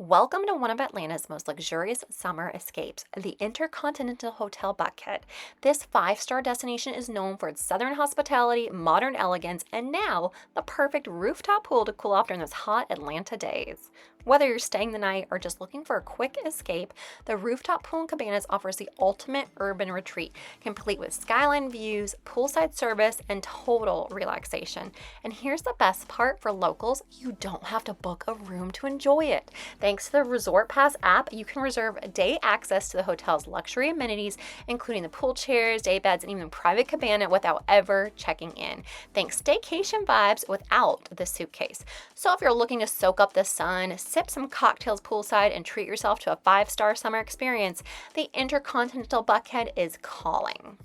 Welcome to one of Atlanta's most luxurious summer escapes, the InterContinental Hotel Buckhead. This five-star destination is known for its southern hospitality, modern elegance, and now the perfect rooftop pool to cool off during those hot Atlanta days. Whether you're staying the night or just looking for a quick escape, the Rooftop Pool in Cabanas offers the ultimate urban retreat, complete with skyline views, poolside service, and total relaxation. And here's the best part for locals, you don't have to book a room to enjoy it. Thanks to the Resortpass app, you can reserve day access to the hotel's luxury amenities, including the pool chairs, day beds, and even private cabana without ever checking in. Think staycation vibes without the suitcase. So if you're looking to soak up the sun, sip some cocktails poolside, and treat yourself to a five-star summer experience, the InterContinental Buckhead is calling.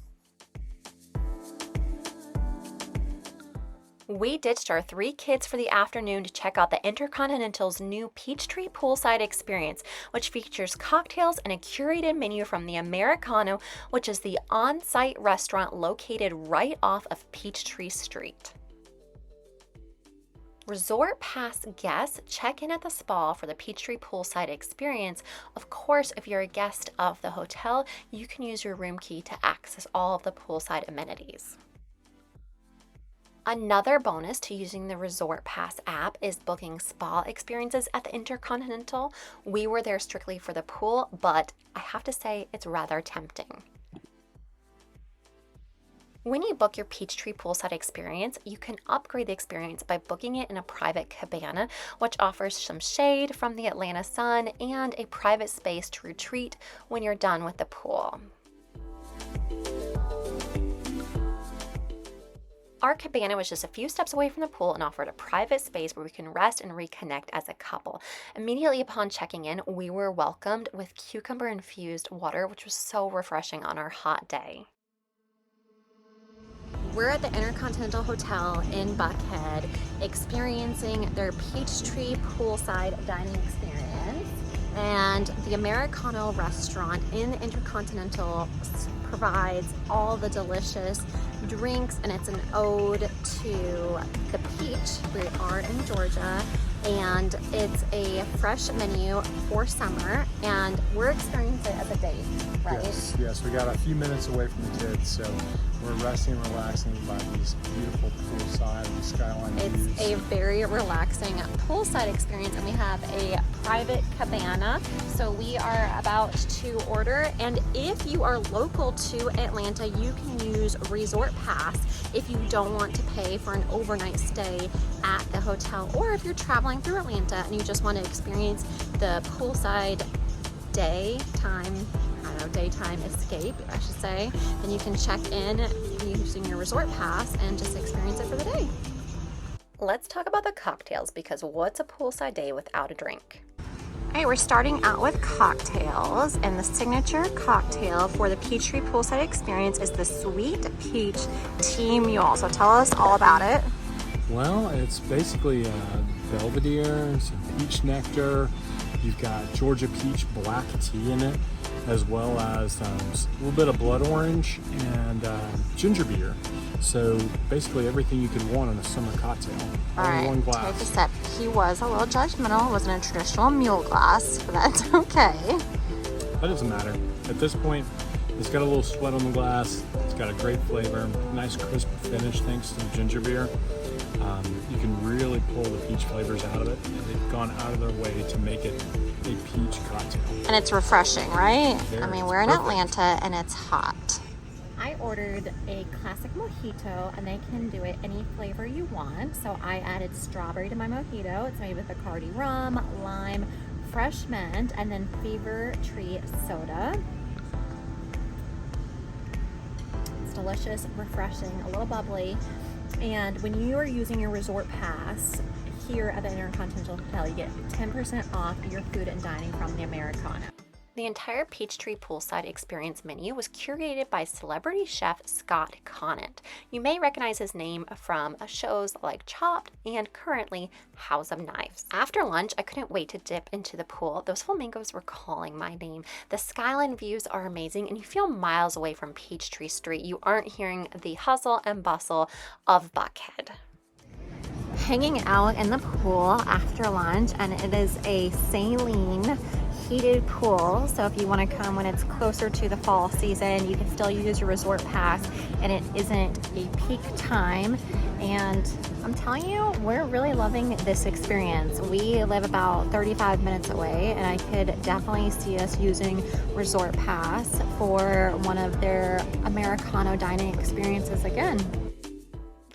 We ditched our three kids for the afternoon to check out the InterContinental's new Peachtree Poolside Experience, which features cocktails and a curated menu from the Americano, which is the on-site restaurant located right off of Peachtree Street. Resortpass guests check in at the spa for the Peachtree Poolside Experience. Of course, if you're a guest of the hotel, you can use your room key to access all of the poolside amenities. Another bonus to using the Resortpass app is booking spa experiences at the InterContinental. We were there strictly for the pool, but I have to say it's rather tempting. When you book your Peachtree Poolside Experience, you can upgrade the experience by booking it in a private cabana, which offers some shade from the Atlanta sun and a private space to retreat when you're done with the pool. Our cabana was just a few steps away from the pool and offered a private space where we can rest and reconnect as a couple. Immediately upon checking in, we were welcomed with cucumber-infused water, which was so refreshing on our hot day. We're at the InterContinental Hotel in Buckhead, experiencing their Peachtree Poolside dining experience. And the Americano restaurant in the InterContinental provides all the delicious drinks, and it's an ode to the peach. We are in Georgia, and it's a fresh menu for summer, and we're experiencing it as a date, right? Yes, we got a few minutes away from the kids, so we're resting and relaxing by these beautiful poolside and skyline views. It's a very relaxing poolside experience, and we have a private cabana, so we are about to order. And if you are local to Atlanta, you can use Resortpass if you don't want to pay for an overnight stay at the hotel, or if you're traveling through Atlanta and you just want to experience the poolside daytime escape, I should say, then you can check in using your Resortpass and just experience it for the day. Let's talk about the cocktails, because what's a poolside day without a drink? All right, we're starting out with cocktails, and the signature cocktail for the Peachtree Poolside Experience is the Sweet Peach Tea Mule. So tell us all about it. Well, it's basically Belvedere, some peach nectar. You've got Georgia peach black tea in it, as well as a little bit of blood orange and ginger beer. So basically everything you could want in a summer cocktail, all in one glass. Take a sip. He was a little judgmental. It wasn't a traditional mule glass, but that's okay. That doesn't matter. At this point, it's got a little sweat on the glass. It's got a great flavor, nice crisp finish thanks to the ginger beer. You can really pull the peach flavors out of it. They've gone out of their way to make it a peach cocktail. And it's refreshing, right? I mean, we're in Atlanta and it's hot. I ordered a classic mojito, and they can do it any flavor you want. So I added strawberry to my mojito. It's made with Bacardi rum, lime, fresh mint, and then Fever Tree soda. It's delicious, refreshing, a little bubbly. And when you are using your Resortpass here at the InterContinental Hotel, you get 10% off your food and dining from the Americano. The entire Peachtree Poolside Experience menu was curated by Celebrity Chef Scott Conant. You may recognize his name from shows like Chopped and currently House of Knives. After lunch, I couldn't wait to dip into the pool. Those flamingos were calling my name. The skyline views are amazing, and you feel miles away from Peachtree Street. You aren't hearing the hustle and bustle of Buckhead. hanging out in the pool after lunch, and it is a saline heated pool. So if you want to come when it's closer to the fall season, you can still use your resort pass and it isn't a peak time. And I'm telling you, we're really loving this experience. We live about 35 minutes away, and I could definitely see us using Resort Pass for one of their Americano dining experiences again.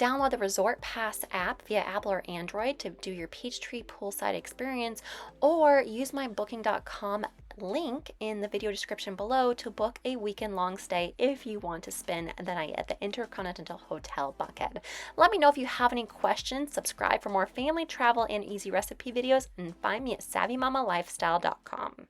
Download the Resort Pass app via Apple or Android to do your Peachtree Poolside Experience, or use my booking.com link in the video description below to book a weekend long stay if you want to spend the night at the InterContinental Hotel Buckhead. Let me know if you have any questions, subscribe for more family travel and easy recipe videos, and find me at savvymamalifestyle.com.